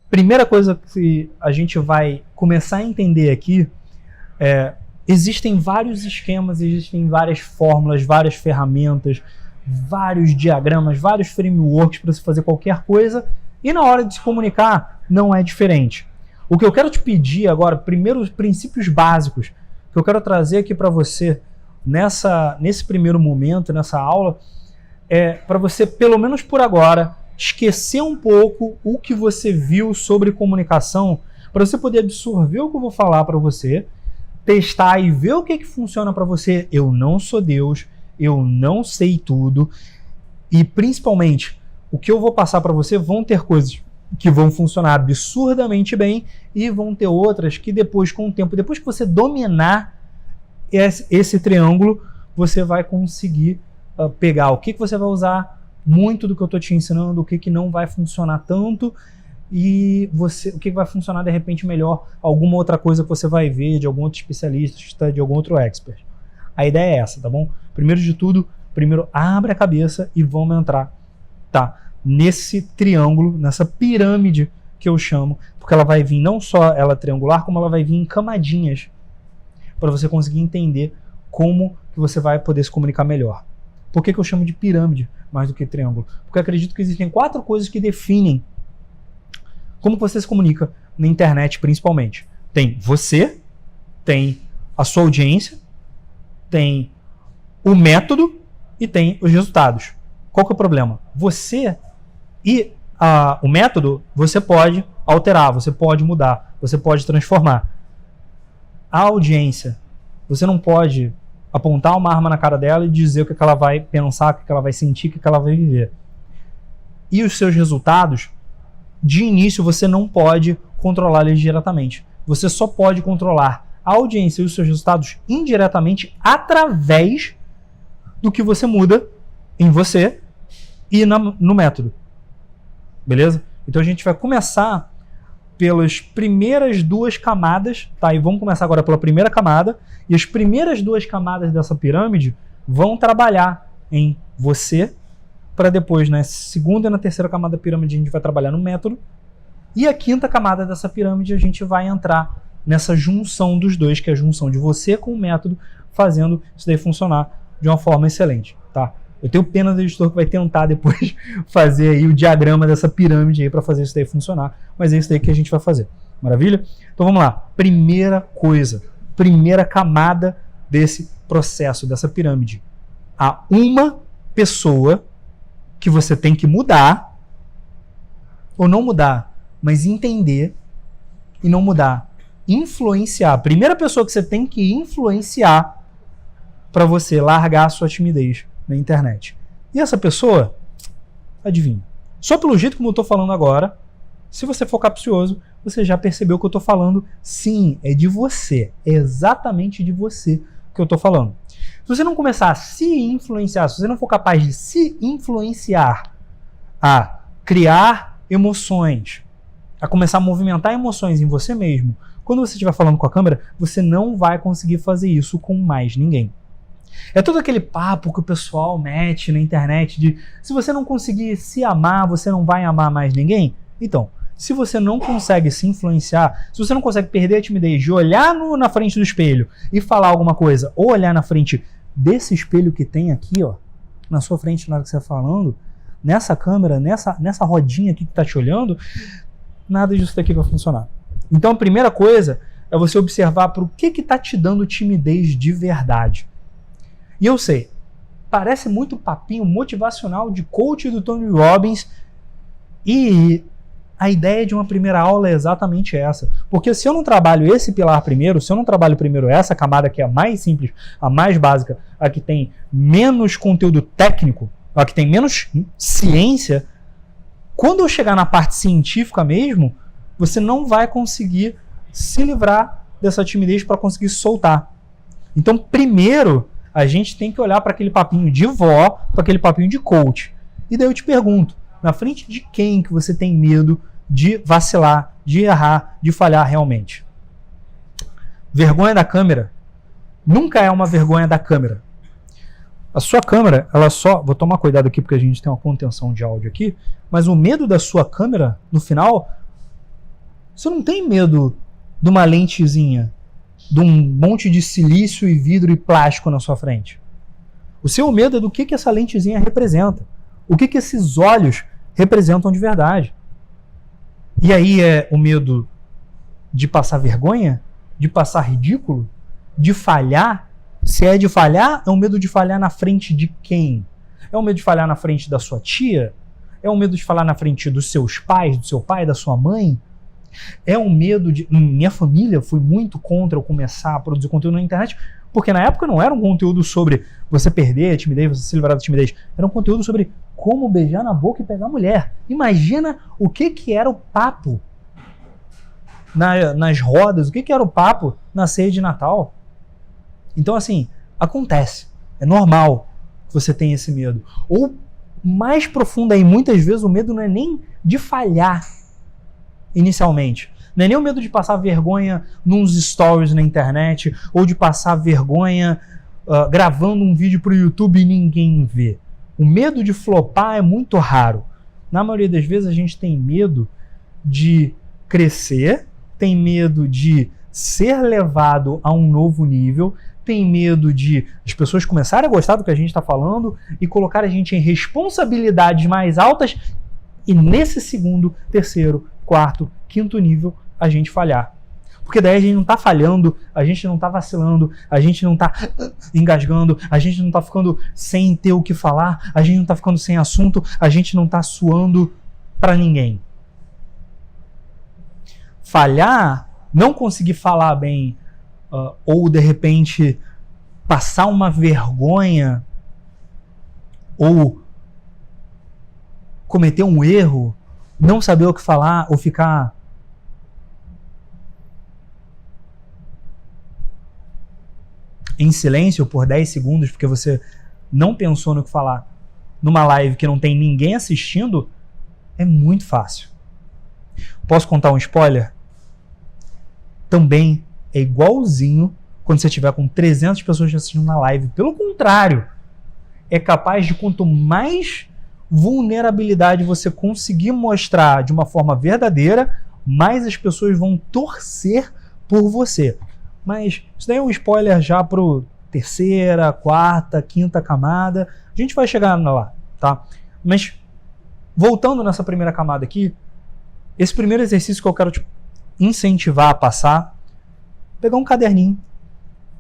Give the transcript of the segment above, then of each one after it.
primeira coisa que a gente vai começar a entender aqui existem vários esquemas, existem várias fórmulas, várias ferramentas, vários diagramas, vários frameworks para você fazer qualquer coisa, e na hora de se comunicar não é diferente. O que eu quero te pedir agora, primeiro os princípios básicos que eu quero trazer aqui para você nesse primeiro momento, nessa aula, para você, pelo menos por agora, esquecer um pouco o que você viu sobre comunicação, para você poder absorver o que eu vou falar para você, testar e ver o que funciona para você. Eu não sou Deus, eu não sei tudo, e principalmente o que eu vou passar para você vão ter coisas que vão funcionar absurdamente bem e vão ter outras que depois, com o tempo, depois que você dominar esse triângulo, você vai conseguir pegar o que você vai usar, muito do que eu estou te ensinando, o que não vai funcionar tanto, e o que vai funcionar de repente melhor, alguma outra coisa que você vai ver de algum outro especialista, de algum outro expert. A ideia é essa, tá bom? Primeiro de tudo, abre a cabeça e vamos entrar, tá? Nesse triângulo, nessa pirâmide que eu chamo, porque ela vai vir não só ela triangular, como ela vai vir em camadinhas, para você conseguir entender como que você vai poder se comunicar melhor. Por que eu chamo de pirâmide mais do que triângulo? Porque eu acredito que existem 4 coisas que definem como você se comunica na internet, principalmente. Tem você, tem a sua audiência, tem o método e tem os resultados. Qual que é o problema? Você e o método você pode alterar, você pode mudar, você pode transformar. A audiência, você não pode apontar uma arma na cara dela e dizer o que ela vai pensar, o que ela vai sentir, o que ela vai viver. E os seus resultados, de início, você não pode controlar eles diretamente. Você só pode controlar a audiência e os seus resultados indiretamente através do que você muda em você e no método. Beleza? Então a gente vai começar pelas primeiras 2 camadas, tá? E vamos começar agora pela primeira camada, e as primeiras 2 camadas dessa pirâmide vão trabalhar em você, para depois, na segunda e na terceira camada da pirâmide, a gente vai trabalhar no método, e a 5ª camada dessa pirâmide a gente vai entrar nessa junção dos dois, que é a junção de você com o método, fazendo isso daí funcionar de uma forma excelente, tá? Eu tenho pena do editor que vai tentar depois fazer aí o diagrama dessa pirâmide aí para fazer isso daí funcionar, mas é isso daí que a gente vai fazer. Maravilha? Então vamos lá. Primeira coisa, primeira camada desse processo, dessa pirâmide. Há uma pessoa que você tem que mudar, ou não mudar, mas entender e não mudar. Influenciar. A primeira pessoa que você tem que influenciar para você largar a sua timidez na internet. E essa pessoa, adivinha? Só pelo jeito como eu estou falando agora, se você for capcioso, você já percebeu que eu estou falando, sim, é de você. É exatamente de você que eu estou falando. Se você não começar a se influenciar, se você não for capaz de se influenciar a criar emoções, a começar a movimentar emoções em você mesmo, quando você estiver falando com a câmera, você não vai conseguir fazer isso com mais ninguém. É todo aquele papo que o pessoal mete na internet de se você não conseguir se amar, você não vai amar mais ninguém? Então, se você não consegue se influenciar, se você não consegue perder a timidez de olhar na frente do espelho e falar alguma coisa, ou olhar na frente desse espelho que tem aqui, ó, na sua frente na hora que você está falando, nessa câmera, nessa rodinha aqui que está te olhando, nada disso daqui vai funcionar. Então a primeira coisa é você observar para o que está te dando timidez de verdade. E eu sei, parece muito papinho motivacional de coach do Tony Robbins, e a ideia de uma primeira aula é exatamente essa. Porque se eu não trabalho esse pilar primeiro, se eu não trabalho primeiro essa camada que é a mais simples, a mais básica, a que tem menos conteúdo técnico, a que tem menos ciência, quando eu chegar na parte científica mesmo, você não vai conseguir se livrar dessa timidez para conseguir soltar. Então, primeiro, a gente tem que olhar para aquele papinho de vó, para aquele papinho de coach. E daí eu te pergunto, na frente de quem que você tem medo de vacilar, de errar, de falhar realmente? Vergonha da câmera nunca é uma vergonha da câmera. A sua câmera, ela só... Vou tomar cuidado aqui porque a gente tem uma contenção de áudio aqui, mas o medo da sua câmera, no final, Você não tem medo de uma lentezinha, de um monte de silício e vidro e plástico na sua frente. O seu medo é do que essa lentezinha representa. O que esses olhos representam de verdade. E aí é o medo de passar vergonha? De passar ridículo? De falhar? Se é de falhar, é um medo de falhar na frente de quem? É um medo de falhar na frente da sua tia? É um medo de falar na frente dos seus pais, do seu pai, da sua mãe? É um medo de... Minha família foi muito contra eu começar a produzir conteúdo na internet, porque na época não era um conteúdo sobre você perder a timidez, você se livrar da timidez. Era um conteúdo sobre como beijar na boca e pegar mulher. Imagina o que era o papo nas rodas, o que era o papo na ceia de Natal. Então, assim, acontece. É normal que você tenha esse medo. Ou, mais profundo aí, muitas vezes o medo não é nem de falhar inicialmente. Não é nem o medo de passar vergonha nos stories na internet, ou de passar vergonha gravando um vídeo para o YouTube e ninguém vê. O medo de flopar é muito raro. Na maioria das vezes a gente tem medo de crescer, tem medo de ser levado a um novo nível, tem medo de as pessoas começarem a gostar do que a gente está falando e colocar a gente em responsabilidades mais altas e nesse segundo, terceiro, quarto, quinto nível a gente falhar. Porque daí a gente não está falhando, a gente não está vacilando, a gente não está engasgando, a gente não está ficando sem ter o que falar, a gente não está ficando sem assunto, a gente não está suando para ninguém. Falhar, não conseguir falar bem, ou de repente passar uma vergonha, ou cometer um erro, não saber o que falar, ou ficar em silêncio por 10 segundos porque você não pensou no que falar numa live que não tem ninguém assistindo, é muito fácil. Posso contar um spoiler? Também é igualzinho quando você estiver com 300 pessoas assistindo na live. Pelo contrário, é capaz de quanto mais vulnerabilidade você conseguir mostrar de uma forma verdadeira, mais as pessoas vão torcer por você. Mas isso daí é um spoiler já pro terceira, quarta, quinta camada. A gente vai chegar lá, tá? Mas voltando nessa primeira camada aqui, esse primeiro exercício que eu quero te incentivar a passar, pegar um caderninho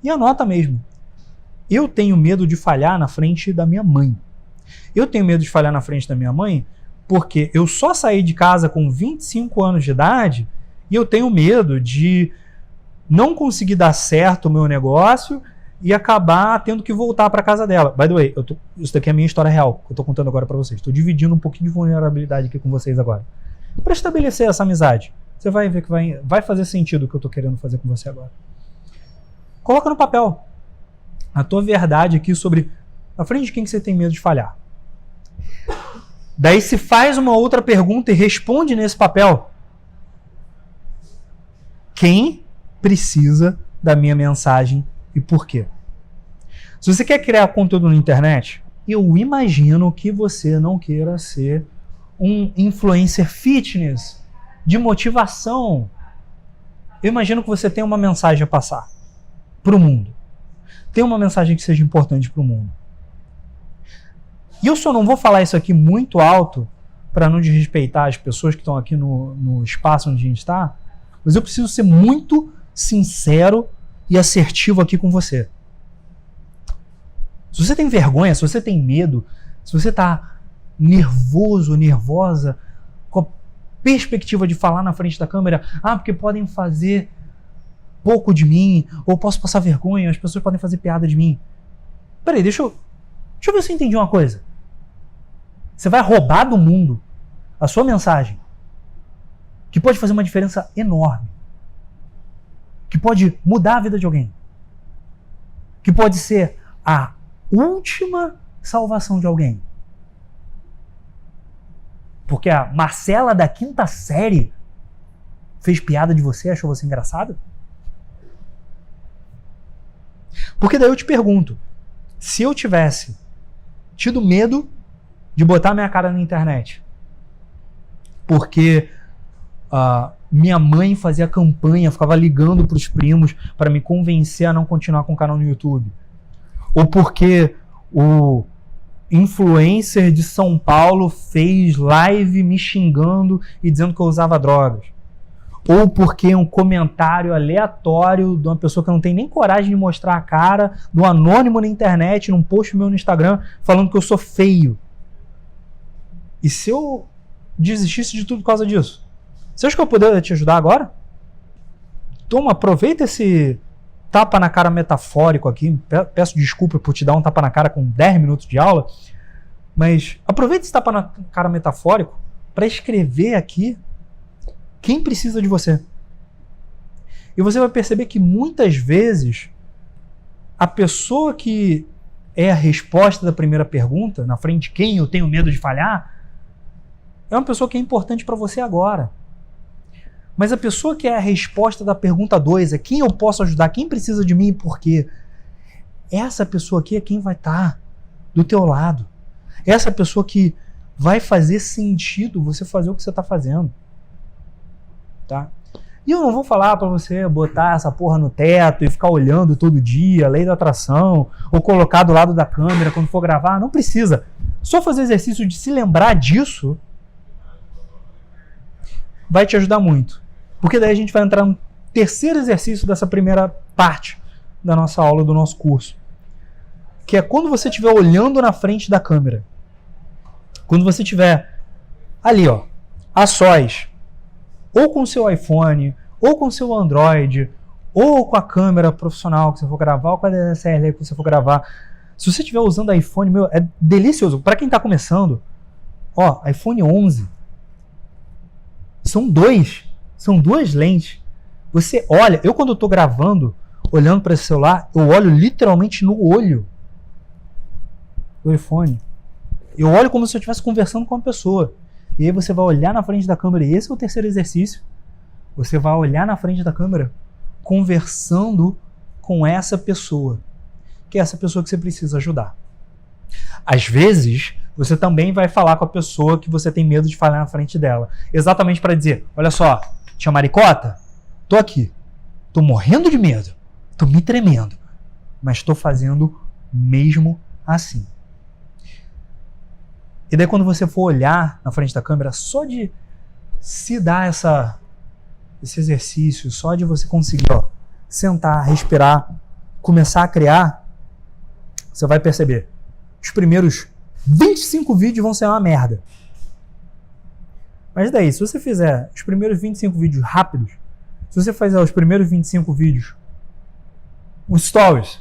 e anota mesmo. Eu tenho medo de falhar na frente da minha mãe. Eu tenho medo de falhar na frente da minha mãe porque eu só saí de casa com 25 anos de idade e eu tenho medo de não conseguir dar certo o meu negócio e acabar tendo que voltar para casa dela. By the way, isso daqui é a minha história real, que eu estou contando agora para vocês. Estou dividindo um pouquinho de vulnerabilidade aqui com vocês agora. Para estabelecer essa amizade, você vai ver que vai fazer sentido o que eu estou querendo fazer com você agora. Coloca no papel a tua verdade aqui sobre na frente de quem que você tem medo de falhar. Daí se faz uma outra pergunta e responde nesse papel. Quem precisa da minha mensagem e por quê? Se você quer criar conteúdo na internet, eu imagino que você não queira ser um influencer fitness, de motivação. Eu imagino que você tem uma mensagem a passar para o mundo. Tem uma mensagem que seja importante para o mundo. E eu só não vou falar isso aqui muito alto para não desrespeitar as pessoas que estão aqui no espaço onde a gente está, mas eu preciso ser muito sincero e assertivo aqui com você. Se você tem vergonha, se você tem medo, se você está nervoso, nervosa, com a perspectiva de falar na frente da câmera, porque podem fazer pouco de mim, ou posso passar vergonha, as pessoas podem fazer piada de mim. Peraí, deixa eu ver se eu entendi uma coisa. Você vai roubar do mundo a sua mensagem, que pode fazer uma diferença enorme, que pode mudar a vida de alguém, que pode ser a última salvação de alguém. Porque a Marcela da quinta série fez piada de você, achou você engraçado? Porque daí eu te pergunto, se eu tivesse tido medo de botar minha cara na internet, porque minha mãe fazia campanha, ficava ligando para os primos para me convencer a não continuar com o canal no YouTube. Ou porque o influencer de São Paulo fez live me xingando e dizendo que eu usava drogas. Ou porque um comentário aleatório de uma pessoa que não tem nem coragem de mostrar a cara, do anônimo na internet, num post meu no Instagram, falando que eu sou feio. E se eu desistisse de tudo por causa disso? Você acha que eu poderia te ajudar agora? Toma, aproveita esse tapa na cara metafórico aqui. Peço desculpa por te dar um tapa na cara com 10 minutos de aula, mas aproveita esse tapa na cara metafórico para escrever aqui quem precisa de você. E você vai perceber que muitas vezes a pessoa que é a resposta da primeira pergunta, na frente de quem eu tenho medo de falhar, é uma pessoa que é importante para você agora. Mas a pessoa que é a resposta da pergunta 2, é quem eu posso ajudar, quem precisa de mim e por quê, essa pessoa aqui é quem vai estar do teu lado. Essa pessoa que vai fazer sentido você fazer o que você está fazendo. Tá? E eu não vou falar para você botar essa porra no teto e ficar olhando todo dia, lei da atração, ou colocar do lado da câmera quando for gravar. Não precisa. Só fazer exercício de se lembrar disso vai te ajudar muito. Porque daí a gente vai entrar no terceiro exercício dessa primeira parte da nossa aula, do nosso curso. Que é quando você estiver olhando na frente da câmera. Quando você estiver ali, ó, a sós, ou com o seu iPhone, ou com o seu Android, ou com a câmera profissional que você for gravar, ou com a DSLR que você for gravar. Se você estiver usando iPhone, meu, é delicioso. Para quem está começando, ó, iPhone 11. São duas lentes. Você olha, eu quando eu estou gravando, olhando para esse celular, eu olho literalmente no olho do iPhone. Eu olho como se eu estivesse conversando com uma pessoa. E aí você vai olhar na frente da câmera, e esse é o terceiro exercício. Você vai olhar na frente da câmera conversando com essa pessoa, que é essa pessoa que você precisa ajudar. Às vezes, você também vai falar com a pessoa que você tem medo de falar na frente dela. Exatamente para dizer, olha só, tia Maricota, tô aqui, tô morrendo de medo, tô me tremendo, mas tô fazendo mesmo assim. E daí quando você for olhar na frente da câmera, só de se dar esse exercício, só de você conseguir sentar, respirar, começar a criar, você vai perceber. Os primeiros 25 vídeos vão ser uma merda. Mas daí, se você fizer os primeiros 25 vídeos rápidos, se você fizer os primeiros 25 vídeos, os stories,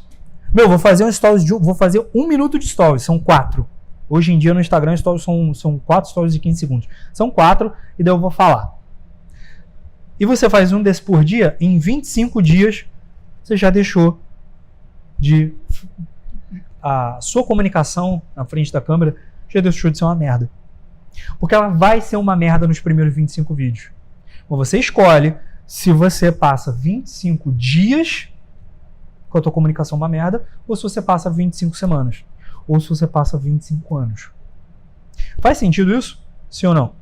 vou fazer um stories, vou fazer 1 minuto de stories, são 4. Hoje em dia no Instagram stories são 4 stories de 15 segundos. São 4 e daí eu vou falar. E você faz um desse por dia, em 25 dias você já deixou de... A sua comunicação na frente da câmera já deixou de ser uma merda. Porque ela vai ser uma merda nos primeiros 25 vídeos. Mas você escolhe se você passa 25 dias com a tua comunicação uma merda, ou se você passa 25 semanas. Ou se você passa 25 anos. Faz sentido isso? Sim ou não?